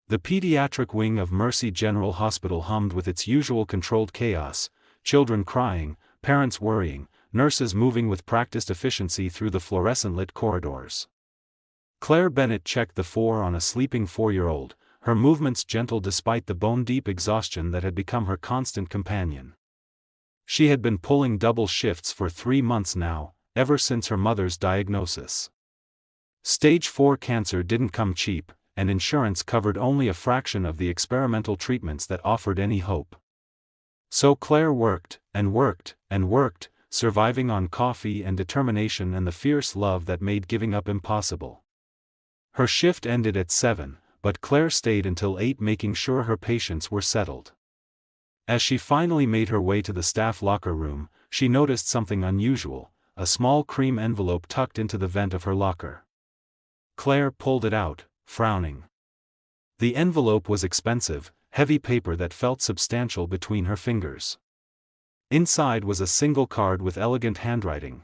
The pediatric wing of Mercy General Hospital hummed with its usual controlled chaos, children crying, parents worrying, nurses moving with practiced efficiency through the fluorescent-lit corridors. Claire Bennett checked the 4 on a sleeping 4-year-old, her movements gentle despite the bone-deep exhaustion that had become her constant companion. She had been pulling double shifts for 3 months now, ever since her mother's diagnosis. Stage 4 cancer didn't come cheap, and insurance covered only a fraction of the experimental treatments that offered any hope. So Claire worked, and worked, and worked, surviving on coffee and determination and the fierce love that made giving up impossible. Her shift ended at 7, but Claire stayed until 8 making sure her patients were settled. As she finally made her way to the staff locker room, she noticed something unusual, a small cream envelope tucked into the vent of her locker. Claire pulled it out, frowning. The envelope was expensive, heavy paper that felt substantial between her fingers. Inside was a single card with elegant handwriting.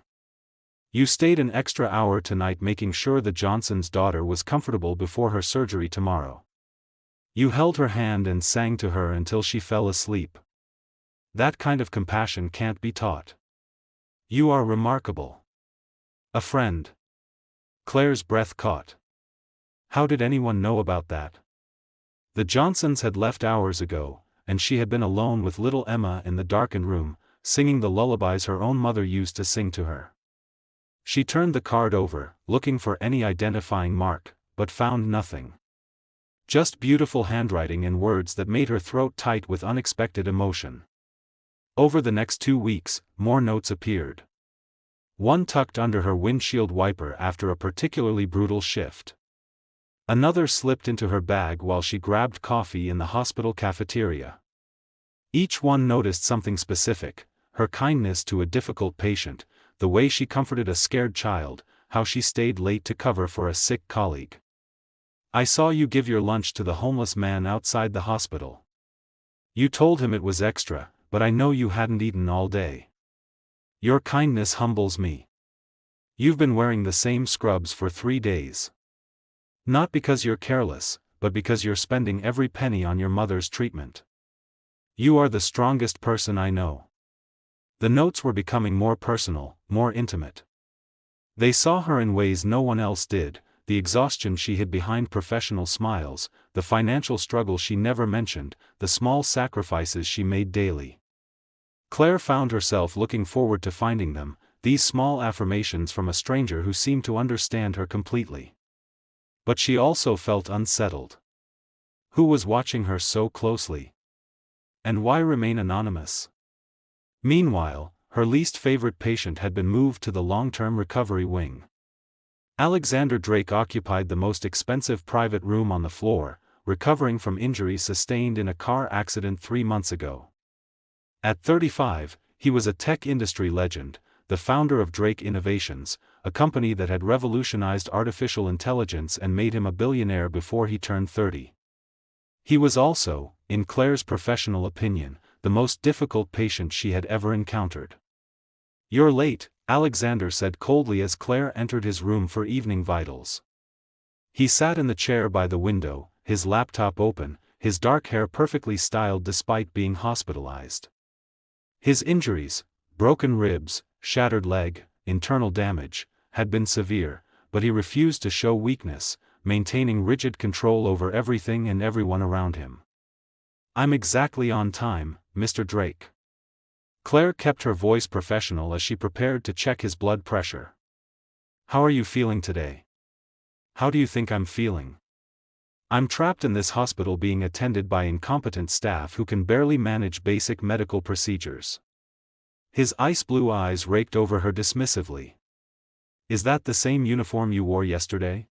"You stayed an extra hour tonight making sure the Johnson's daughter was comfortable before her surgery tomorrow. You held her hand and sang to her until she fell asleep. That kind of compassion can't be taught. You are remarkable. A friend." Claire's breath caught. How did anyone know about that? The Johnsons had left hours ago, and she had been alone with little Emma in the darkened room, singing the lullabies her own mother used to sing to her. She turned the card over, looking for any identifying mark, but found nothing. Just beautiful handwriting and words that made her throat tight with unexpected emotion. Over the next 2 weeks, more notes appeared. One tucked under her windshield wiper after a particularly brutal shift. Another slipped into her bag while she grabbed coffee in the hospital cafeteria. Each one noticed something specific: her kindness to a difficult patient, the way she comforted a scared child, how she stayed late to cover for a sick colleague. "I saw you give your lunch to the homeless man outside the hospital. You told him it was extra, but I know you hadn't eaten all day. Your kindness humbles me. You've been wearing the same scrubs for 3 days. Not because you're careless, but because you're spending every penny on your mother's treatment. You are the strongest person I know." The notes were becoming more personal, more intimate. They saw her in ways no one else did, the exhaustion she hid behind professional smiles, the financial struggle she never mentioned, the small sacrifices she made daily. Claire found herself looking forward to finding them, these small affirmations from a stranger who seemed to understand her completely. But she also felt unsettled. Who was watching her so closely? And why remain anonymous? Meanwhile, her least favorite patient had been moved to the long-term recovery wing. Alexander Drake occupied the most expensive private room on the floor, recovering from injuries sustained in a car accident 3 months ago. At 35, he was a tech industry legend, the founder of Drake Innovations, a company that had revolutionized artificial intelligence and made him a billionaire before he turned 30. He was also, in Claire's professional opinion, the most difficult patient she had ever encountered. "You're late," Alexander said coldly as Claire entered his room for evening vitals. He sat in the chair by the window, his laptop open, his dark hair perfectly styled despite being hospitalized. His injuries, broken ribs, shattered leg, internal damage, had been severe, but he refused to show weakness, maintaining rigid control over everything and everyone around him. "I'm exactly on time, Mr. Drake." Claire kept her voice professional as she prepared to check his blood pressure. "How are you feeling today?" "How do you think I'm feeling?" "I'm trapped in this hospital being attended by incompetent staff who can barely manage basic medical procedures." His ice blue eyes raked over her dismissively. "Is that the same uniform you wore yesterday?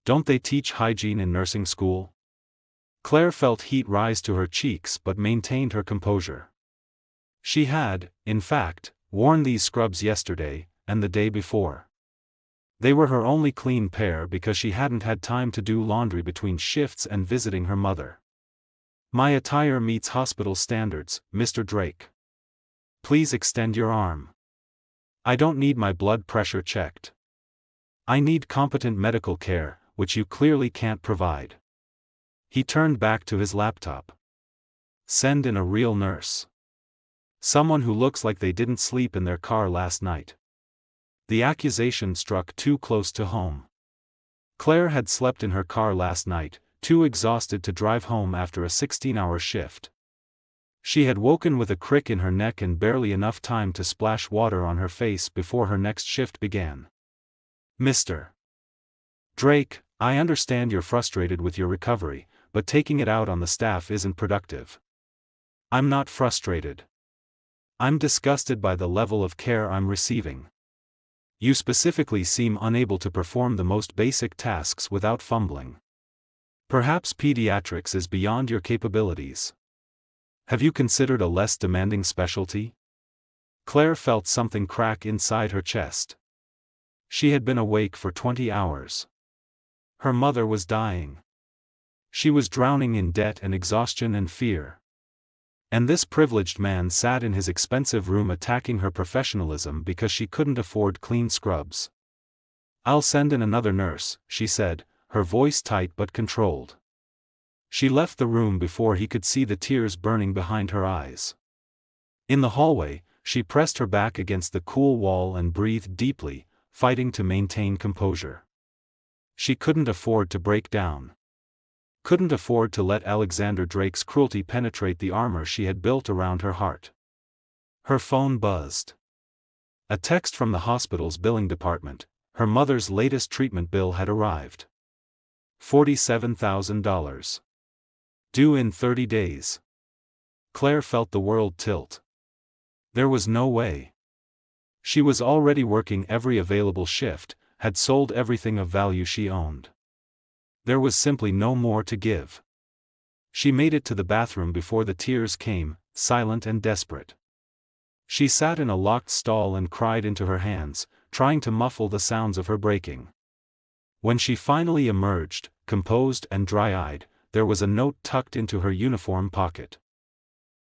Don't they teach hygiene in nursing school?" Claire felt heat rise to her cheeks but maintained her composure. She had, in fact, worn these scrubs yesterday, and the day before. They were her only clean pair because she hadn't had time to do laundry between shifts and visiting her mother. "My attire meets hospital standards, Mr. Drake. Please extend your arm. I don't need my blood pressure checked. I need competent medical care, which you clearly can't provide." He turned back to his laptop. Send in a real nurse. Someone who looks like they didn't sleep in their car last night. The accusation struck too close to home. Claire had slept in her car last night, too exhausted to drive home after a 16-hour shift. She had woken with a crick in her neck and barely enough time to splash water on her face before her next shift began. Mr. Drake, I understand you're frustrated with your recovery, but taking it out on the staff isn't productive. I'm not frustrated. I'm disgusted by the level of care I'm receiving. You specifically seem unable to perform the most basic tasks without fumbling. Perhaps pediatrics is beyond your capabilities. Have you considered a less demanding specialty? Claire felt something crack inside her chest. She had been awake for 20 hours. Her mother was dying. She was drowning in debt and exhaustion and fear. And this privileged man sat in his expensive room attacking her professionalism because she couldn't afford clean scrubs. I'll send in another nurse, she said, her voice tight but controlled. She left the room before he could see the tears burning behind her eyes. In the hallway, she pressed her back against the cool wall and breathed deeply, fighting to maintain composure. She couldn't afford to break down. Couldn't afford to let Alexander Drake's cruelty penetrate the armor she had built around her heart. Her phone buzzed. A text from the hospital's billing department. Her mother's latest treatment bill had arrived. $47,000. Due in 30 days. Claire felt the world tilt. There was no way. She was already working every available shift, had sold everything of value she owned. There was simply no more to give. She made it to the bathroom before the tears came, silent and desperate. She sat in a locked stall and cried into her hands, trying to muffle the sounds of her breaking. When she finally emerged, composed and dry-eyed, there was a note tucked into her uniform pocket.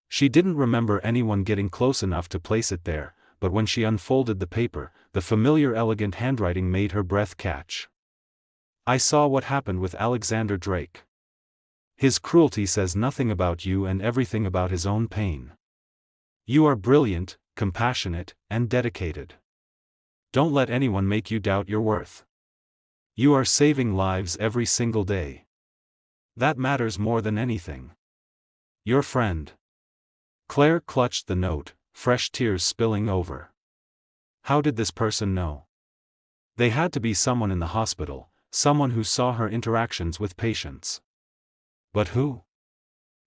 She didn't remember anyone getting close enough to place it there, but when she unfolded the paper, the familiar elegant handwriting made her breath catch. I saw what happened with Alexander Drake. His cruelty says nothing about you and everything about his own pain. You are brilliant, compassionate, and dedicated. Don't let anyone make you doubt your worth. You are saving lives every single day. That matters more than anything. Your friend. Claire clutched the note, fresh tears spilling over. How did this person know? They had to be someone in the hospital, someone who saw her interactions with patients. But who?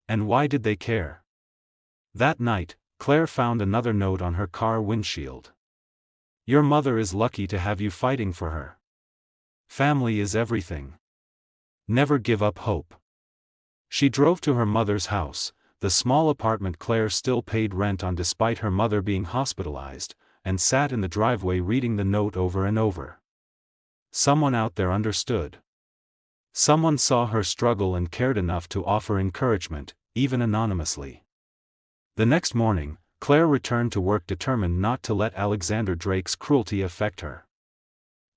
And why did they care? That night, Claire found another note on her car windshield. Your mother is lucky to have you fighting for her. Family is everything. Never give up hope. She drove to her mother's house, the small apartment Claire still paid rent on despite her mother being hospitalized, and sat in the driveway reading the note over and over. Someone out there understood. Someone saw her struggle and cared enough to offer encouragement, even anonymously. The next morning, Claire returned to work determined not to let Alexander Drake's cruelty affect her.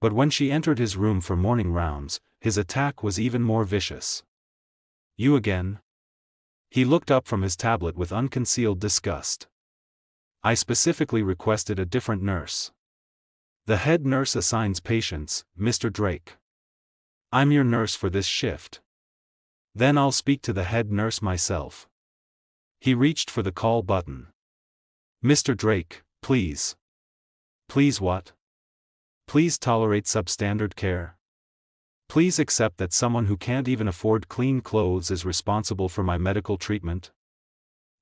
But when she entered his room for morning rounds, his attack was even more vicious. You again? He looked up from his tablet with unconcealed disgust. I specifically requested a different nurse. The head nurse assigns patients, Mr. Drake. I'm your nurse for this shift. Then I'll speak to the head nurse myself. He reached for the call button. Mr. Drake, please. Please what? Please tolerate substandard care. Please accept that someone who can't even afford clean clothes is responsible for my medical treatment.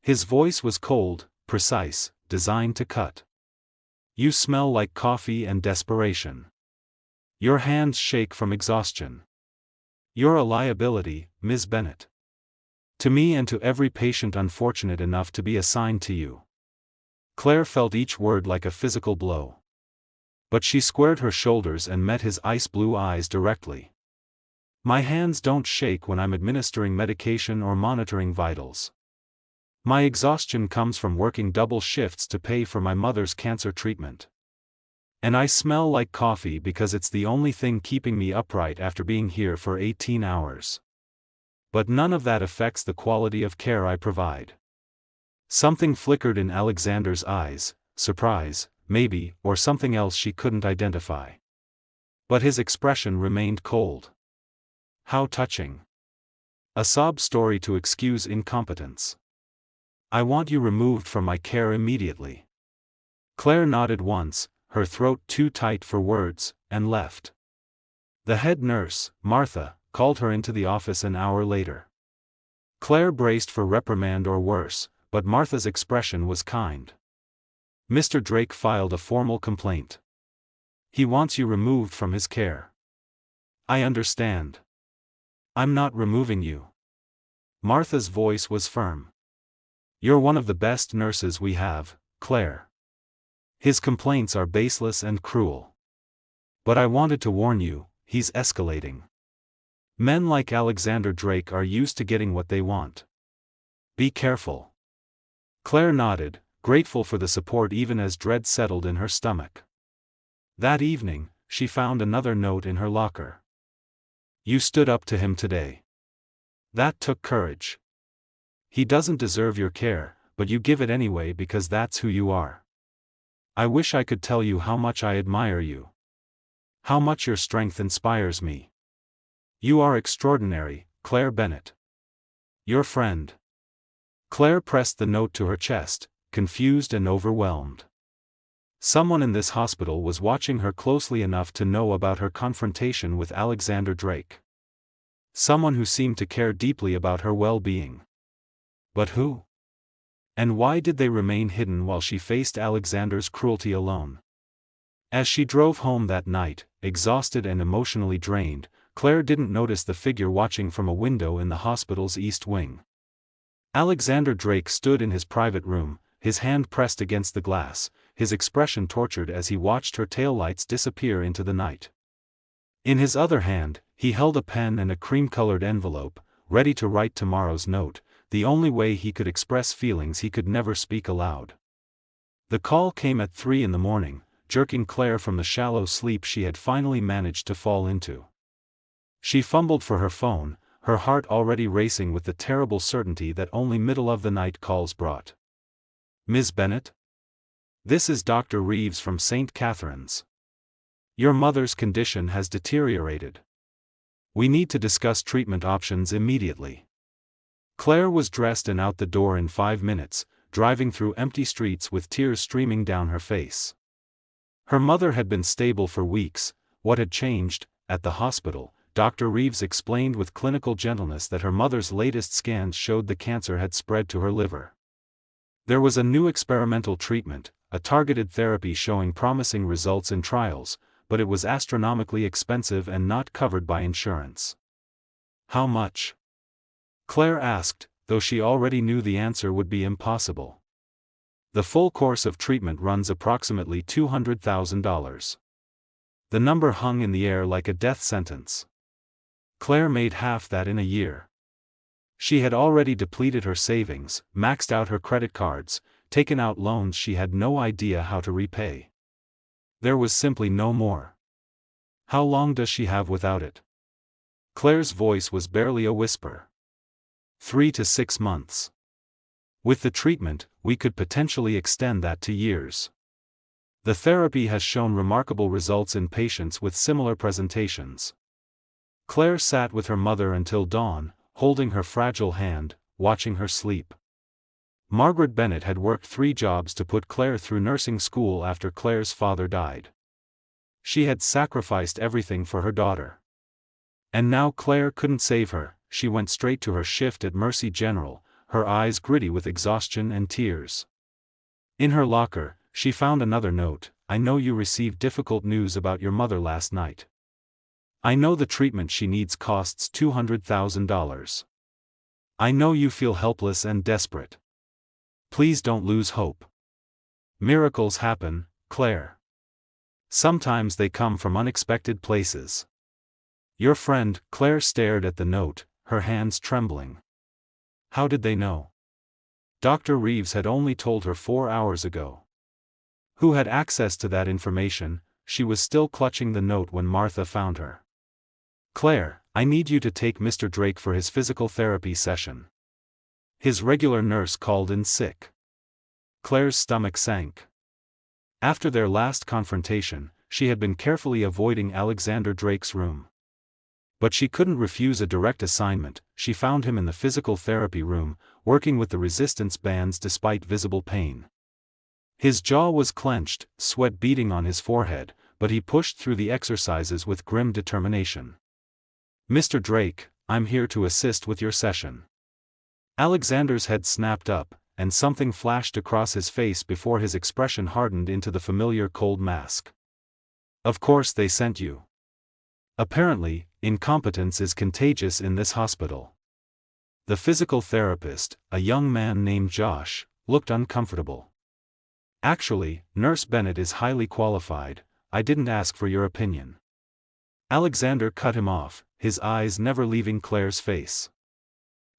His voice was cold, precise, designed to cut. You smell like coffee and desperation. Your hands shake from exhaustion. You're a liability, Ms. Bennett. To me and to every patient unfortunate enough to be assigned to you. Claire felt each word like a physical blow. But she squared her shoulders and met his ice-blue eyes directly. My hands don't shake when I'm administering medication or monitoring vitals. My exhaustion comes from working double shifts to pay for my mother's cancer treatment. And I smell like coffee because it's the only thing keeping me upright after being here for 18 hours. But none of that affects the quality of care I provide. Something flickered in Alexander's eyes, surprise, maybe, or something else she couldn't identify. But his expression remained cold. How touching. A sob story to excuse incompetence. I want you removed from my care immediately. Claire nodded once, her throat too tight for words, and left. The head nurse, Martha, called her into the office an hour later. Claire braced for reprimand or worse, but Martha's expression was kind. Mr. Drake filed a formal complaint. He wants you removed from his care. I understand. I'm not removing you. Martha's voice was firm. You're one of the best nurses we have, Claire. His complaints are baseless and cruel. But I wanted to warn you, he's escalating. Men like Alexander Drake are used to getting what they want. Be careful. Claire nodded, grateful for the support even as dread settled in her stomach. That evening, she found another note in her locker. You stood up to him today. That took courage. He doesn't deserve your care, but you give it anyway because that's who you are. I wish I could tell you how much I admire you. How much your strength inspires me. You are extraordinary, Claire Bennett. Your friend. Claire pressed the note to her chest, confused and overwhelmed. Someone in this hospital was watching her closely enough to know about her confrontation with Alexander Drake. Someone who seemed to care deeply about her well-being. But who? And why did they remain hidden while she faced Alexander's cruelty alone? As she drove home that night, exhausted and emotionally drained, Claire didn't notice the figure watching from a window in the hospital's east wing. Alexander Drake stood in his private room, his hand pressed against the glass, his expression tortured as he watched her taillights disappear into the night. In his other hand, he held a pen and a cream-colored envelope, ready to write tomorrow's note, the only way he could express feelings he could never speak aloud. The call came at 3 a.m, jerking Claire from the shallow sleep she had finally managed to fall into. She fumbled for her phone, her heart already racing with the terrible certainty that only middle-of-the-night calls brought. Ms. Bennett? This is Dr. Reeves from St. Catherine's. Your mother's condition has deteriorated. We need to discuss treatment options immediately. Claire was dressed and out the door in 5 minutes, driving through empty streets with tears streaming down her face. Her mother had been stable for weeks. What had changed? At the hospital, Dr. Reeves explained with clinical gentleness that her mother's latest scans showed the cancer had spread to her liver. There was a new experimental treatment, a targeted therapy showing promising results in trials, but it was astronomically expensive and not covered by insurance. How much? Claire asked, though she already knew the answer would be impossible. The full course of treatment runs approximately $200,000. The number hung in the air like a death sentence. Claire made half that in a year. She had already depleted her savings, maxed out her credit cards, taken out loans she had no idea how to repay. There was simply no more. How long does she have without it? Claire's voice was barely a whisper. 3 to 6 months. With the treatment, we could potentially extend that to years. The therapy has shown remarkable results in patients with similar presentations. Claire sat with her mother until dawn, holding her fragile hand, watching her sleep. Margaret Bennett had worked 3 jobs to put Claire through nursing school after Claire's father died. She had sacrificed everything for her daughter. And now Claire couldn't save her. She went straight to her shift at Mercy General, her eyes gritty with exhaustion and tears. In her locker, she found another note. I know you received difficult news about your mother last night. I know the treatment she needs costs $200,000. I know you feel helpless and desperate. Please don't lose hope. Miracles happen, Claire. Sometimes they come from unexpected places. Your friend. Claire stared at the note, her hands trembling. How did they know? Dr. Reeves had only told her 4 hours ago. Who had access to that information? She was still clutching the note when Martha found her. Claire, I need you to take Mr. Drake for his physical therapy session. His regular nurse called in sick. Claire's stomach sank. After their last confrontation, she had been carefully avoiding Alexander Drake's room. But she couldn't refuse a direct assignment. She found him in the physical therapy room, working with the resistance bands despite visible pain. His jaw was clenched, sweat beading on his forehead, but he pushed through the exercises with grim determination. "Mr. Drake, I'm here to assist with your session." Alexander's head snapped up, and something flashed across his face before his expression hardened into the familiar cold mask. "Of course they sent you. Apparently, incompetence is contagious in this hospital." The physical therapist, a young man named Josh, looked uncomfortable. "Actually, Nurse Bennett is highly qualified. I didn't ask for your opinion." Alexander cut him off, his eyes never leaving Claire's face.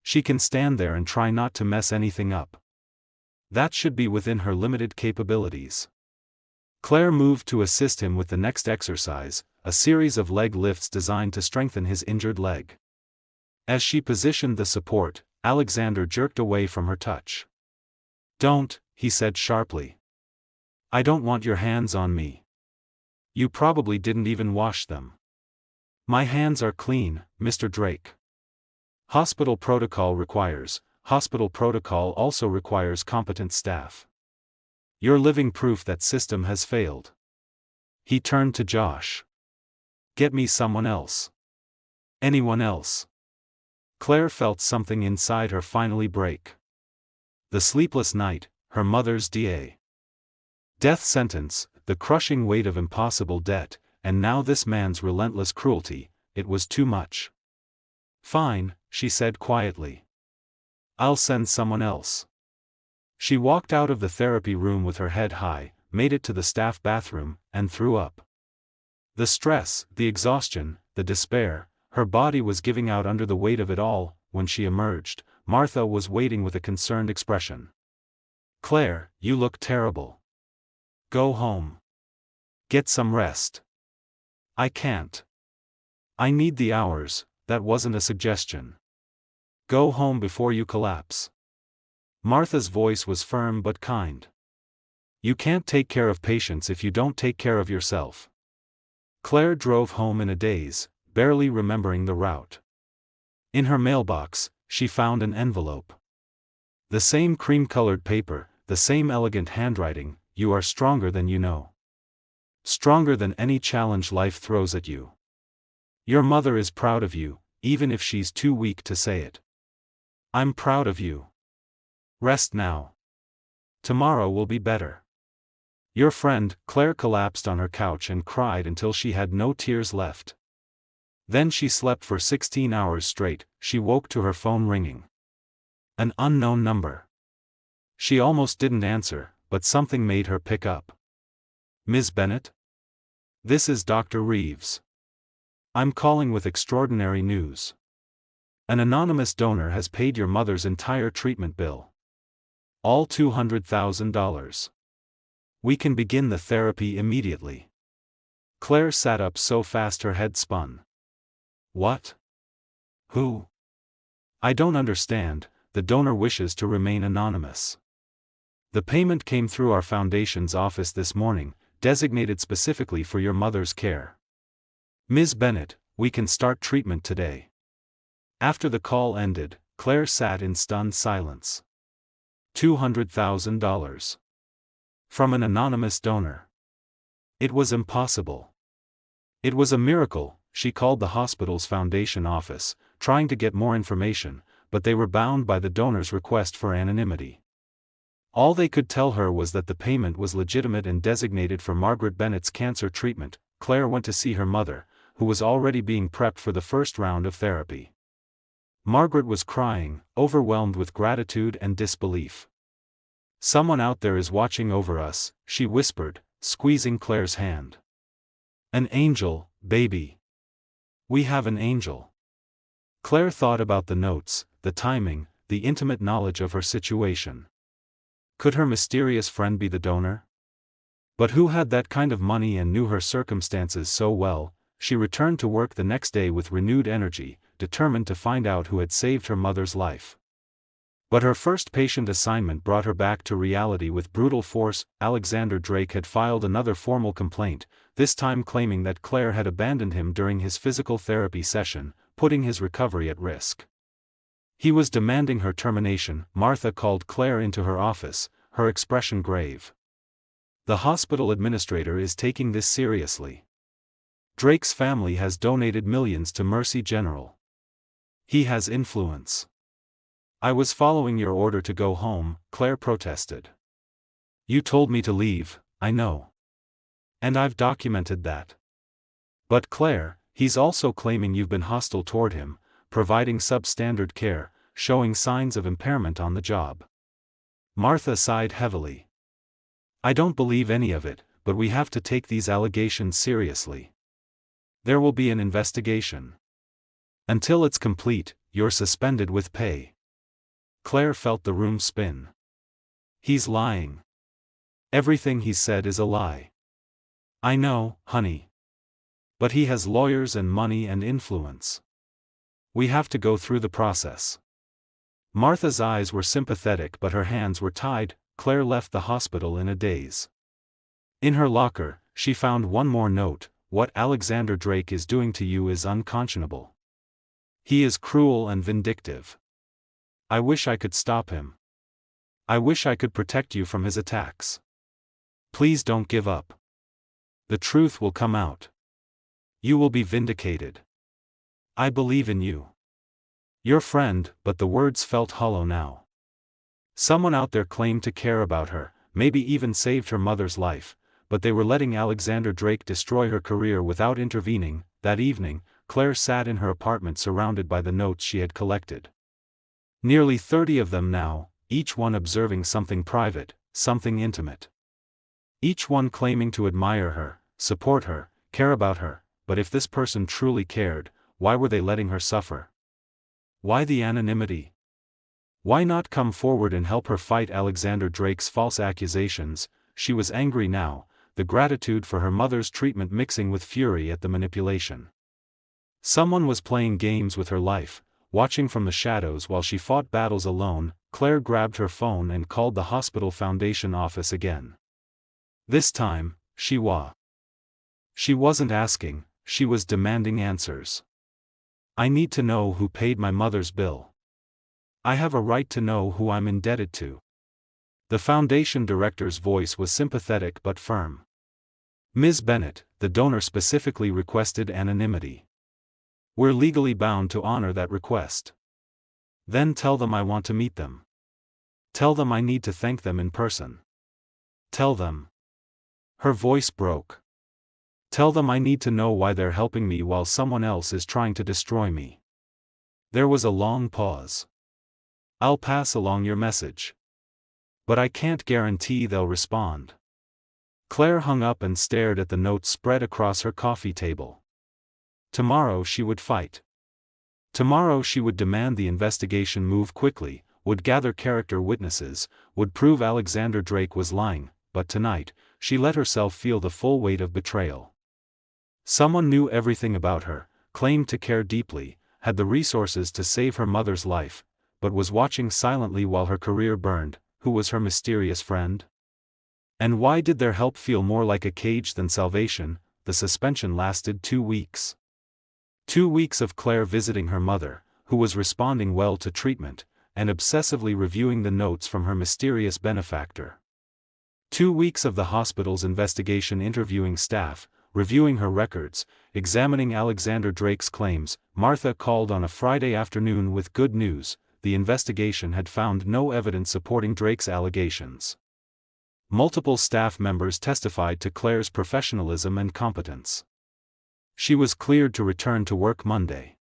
"She can stand there and try not to mess anything up. That should be within her limited capabilities." Claire moved to assist him with the next exercise, a series of leg lifts designed to strengthen his injured leg. As she positioned the support, Alexander jerked away from her touch. "Don't," he said sharply. "I don't want your hands on me. You probably didn't even wash them." "My hands are clean, Mr. Drake. Hospital protocol also requires competent staff. You're living proof that system has failed." He turned to Josh. "Get me someone else. Anyone else." Claire felt something inside her finally break. The sleepless night, her mother's death sentence, the crushing weight of impossible debt, and now this man's relentless cruelty, it was too much. "Fine," she said quietly. "I'll send someone else." She walked out of the therapy room with her head high, made it to the staff bathroom, and threw up. The stress, the exhaustion, the despair, her body was giving out under the weight of it all. When she emerged, Martha was waiting with a concerned expression. "Claire, you look terrible. Go home. Get some rest." "I can't. I need the hours." "That wasn't a suggestion. Go home before you collapse." Martha's voice was firm but kind. "You can't take care of patients if you don't take care of yourself." Claire drove home in a daze, barely remembering the route. In her mailbox, she found an envelope. The same cream-colored paper, the same elegant handwriting. "You are stronger than you know. Stronger than any challenge life throws at you. Your mother is proud of you, even if she's too weak to say it. I'm proud of you. Rest now. Tomorrow will be better. Your friend." Claire collapsed on her couch and cried until she had no tears left. Then she slept for 16 hours straight. She woke to her phone ringing. An unknown number. She almost didn't answer, but something made her pick up. "Ms. Bennett? This is Dr. Reeves. I'm calling with extraordinary news. An anonymous donor has paid your mother's entire treatment bill. All $200,000. We can begin the therapy immediately." Claire sat up so fast her head spun. "What? Who? I don't understand." "The donor wishes to remain anonymous. The payment came through our foundation's office this morning, designated specifically for your mother's care. Ms. Bennett, we can start treatment today." After the call ended, Claire sat in stunned silence. $200,000. From an anonymous donor. It was impossible. It was a miracle. She called the hospital's foundation office, trying to get more information, but they were bound by the donor's request for anonymity. All they could tell her was that the payment was legitimate and designated for Margaret Bennett's cancer treatment. Claire went to see her mother, who was already being prepped for the first round of therapy. Margaret was crying, overwhelmed with gratitude and disbelief. "Someone out there is watching over us," she whispered, squeezing Claire's hand. "An angel, baby. We have an angel." Claire thought about the notes, the timing, the intimate knowledge of her situation. Could her mysterious friend be the donor? But who had that kind of money and knew her circumstances so well? she returned to work the next day with renewed energy, determined to find out who had saved her mother's life. But her first patient assignment brought her back to reality with brutal force. Alexander Drake had filed another formal complaint, this time claiming that Claire had abandoned him during his physical therapy session, putting his recovery at risk. He was demanding her termination. Martha called Claire into her office, her expression grave. The hospital administrator is taking this seriously. Drake's family has donated millions to Mercy General. He has influence. I was following your order to go home, Claire protested. You told me to leave, I know. And I've documented that. But Claire, he's also claiming you've been hostile toward him, providing substandard care, showing signs of impairment on the job. Martha sighed heavily. I don't believe any of it, but we have to take these allegations seriously. There will be an investigation. Until it's complete, you're suspended with pay. Claire felt the room spin. He's lying. Everything he said is a lie. I know, honey. But he has lawyers and money and influence. We have to go through the process. Martha's eyes were sympathetic but her hands were tied. Claire left the hospital in a daze. In her locker, she found one more note: what Alexander Drake is doing to you is unconscionable. He is cruel and vindictive. I wish I could stop him. I wish I could protect you from his attacks. Please don't give up. The truth will come out. You will be vindicated. I believe in you. Your friend. But the words felt hollow now. Someone out there claimed to care about her, maybe even saved her mother's life, but they were letting Alexander Drake destroy her career without intervening. That evening, Claire sat in her apartment surrounded by the notes she had collected. Nearly 30 of them now, each one observing something private, something intimate. Each one claiming to admire her, support her, care about her, but if this person truly cared, why were they letting her suffer? Why the anonymity? Why not come forward and help her fight Alexander Drake's false accusations? She was angry now, the gratitude for her mother's treatment mixing with fury at the manipulation. Someone was playing games with her life, watching from the shadows while she fought battles alone. Claire grabbed her phone and called the hospital foundation office again. This time, she wasn't asking, she was demanding answers. I need to know who paid my mother's bill. I have a right to know who I'm indebted to. The foundation director's voice was sympathetic but firm. Ms. Bennett, the donor specifically requested anonymity. We're legally bound to honor that request. Then tell them I want to meet them. Tell them I need to thank them in person. Tell them. Her voice broke. Tell them I need to know why they're helping me while someone else is trying to destroy me. There was a long pause. I'll pass along your message. But I can't guarantee they'll respond. Claire hung up and stared at the notes spread across her coffee table. Tomorrow she would fight. Tomorrow she would demand the investigation move quickly, would gather character witnesses, would prove Alexander Drake was lying, but tonight, she let herself feel the full weight of betrayal. Someone knew everything about her, claimed to care deeply, had the resources to save her mother's life, but was watching silently while her career burned. Who was her mysterious friend? And why did their help feel more like a cage than salvation? The suspension lasted 2 weeks. 2 weeks of Claire visiting her mother, who was responding well to treatment, and obsessively reviewing the notes from her mysterious benefactor. 2 weeks of the hospital's investigation interviewing staff, reviewing her records, examining Alexander Drake's claims. Martha called on a Friday afternoon with good news: the investigation had found no evidence supporting Drake's allegations. Multiple staff members testified to Claire's professionalism and competence. She was cleared to return to work Monday.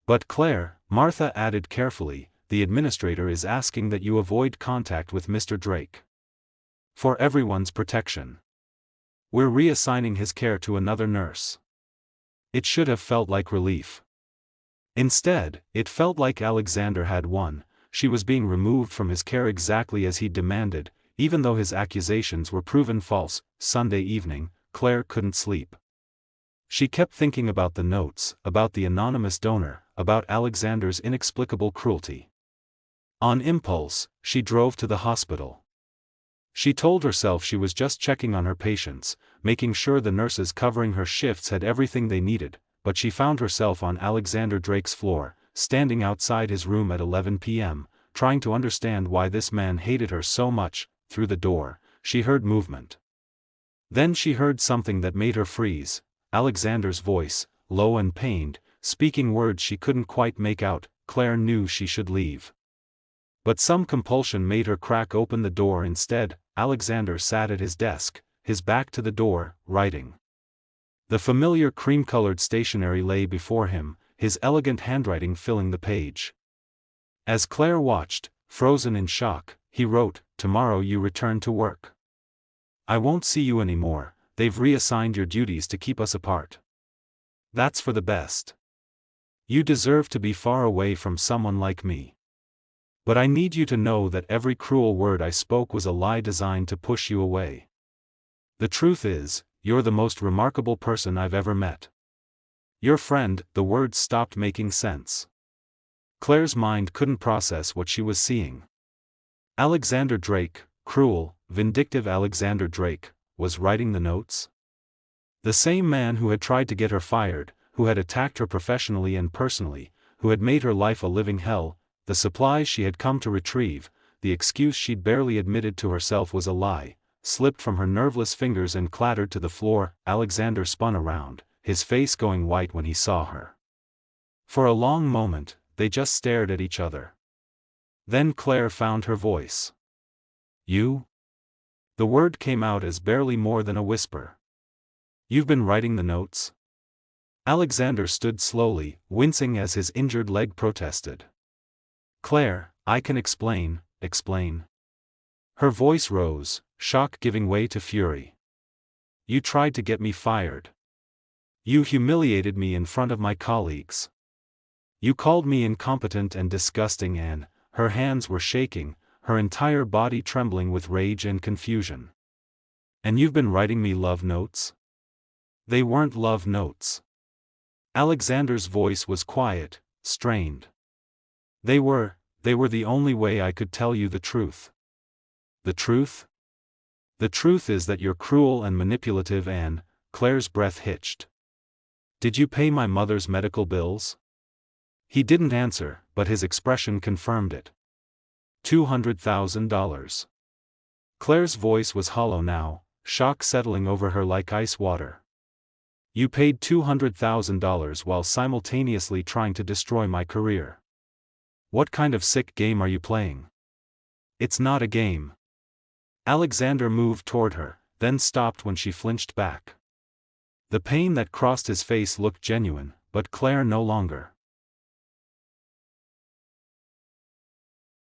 But Claire, Martha added carefully, the administrator is asking that you avoid contact with Mr. Drake. For everyone's protection. We're reassigning his care to another nurse. It should have felt like relief. Instead, it felt like Alexander had won. She was being removed from his care exactly as he demanded, even though his accusations were proven false. Sunday evening, Claire couldn't sleep. She kept thinking about the notes, about the anonymous donor, about Alexander's inexplicable cruelty. On impulse, she drove to the hospital. She told herself she was just checking on her patients, making sure the nurses covering her shifts had everything they needed, but she found herself on Alexander Drake's floor, standing outside his room at 11 p.m., trying to understand why this man hated her so much. Through the door, she heard movement. Then she heard something that made her freeze, Alexander's voice, low and pained, speaking words she couldn't quite make out. Claire knew she should leave. But some compulsion made her crack open the door instead. Alexander sat at his desk, his back to the door, writing. The familiar cream-colored stationery lay before him, his elegant handwriting filling the page. As Claire watched, frozen in shock, he wrote, "Tomorrow you return to work. I won't see you anymore, they've reassigned your duties to keep us apart. That's for the best. You deserve to be far away from someone like me. But I need you to know that every cruel word I spoke was a lie designed to push you away. The truth is, you're the most remarkable person I've ever met. Your friend." The words stopped making sense. Claire's mind couldn't process what she was seeing. Alexander Drake, cruel, vindictive Alexander Drake, was writing the notes? The same man who had tried to get her fired, who had attacked her professionally and personally, who had made her life a living hell. The supplies she had come to retrieve, the excuse she'd barely admitted to herself was a lie, slipped from her nerveless fingers and clattered to the floor. Alexander spun around, his face going white when he saw her. For a long moment, they just stared at each other. Then Claire found her voice. "You?" The word came out as barely more than a whisper. "You've been writing the notes?" Alexander stood slowly, wincing as his injured leg protested. "Claire, I can explain." Her voice rose, shock giving way to fury. "You tried to get me fired. You humiliated me in front of my colleagues. You called me incompetent and disgusting," and her hands were shaking, her entire body trembling with rage and confusion. "And you've been writing me love notes?" They weren't love notes. Alexander's voice was quiet, strained. They were the only way I could tell you the truth." "The truth?" "The truth is that you're cruel and manipulative and..." Claire's breath hitched. "Did you pay my mother's medical bills?" He didn't answer, but his expression confirmed it. $200,000. Claire's voice was hollow now, shock settling over her like ice water. "You paid $200,000 while simultaneously trying to destroy my career. What kind of sick game are you playing?" "It's not a game." Alexander moved toward her, then stopped when she flinched back. The pain that crossed his face looked genuine, but Claire no longer.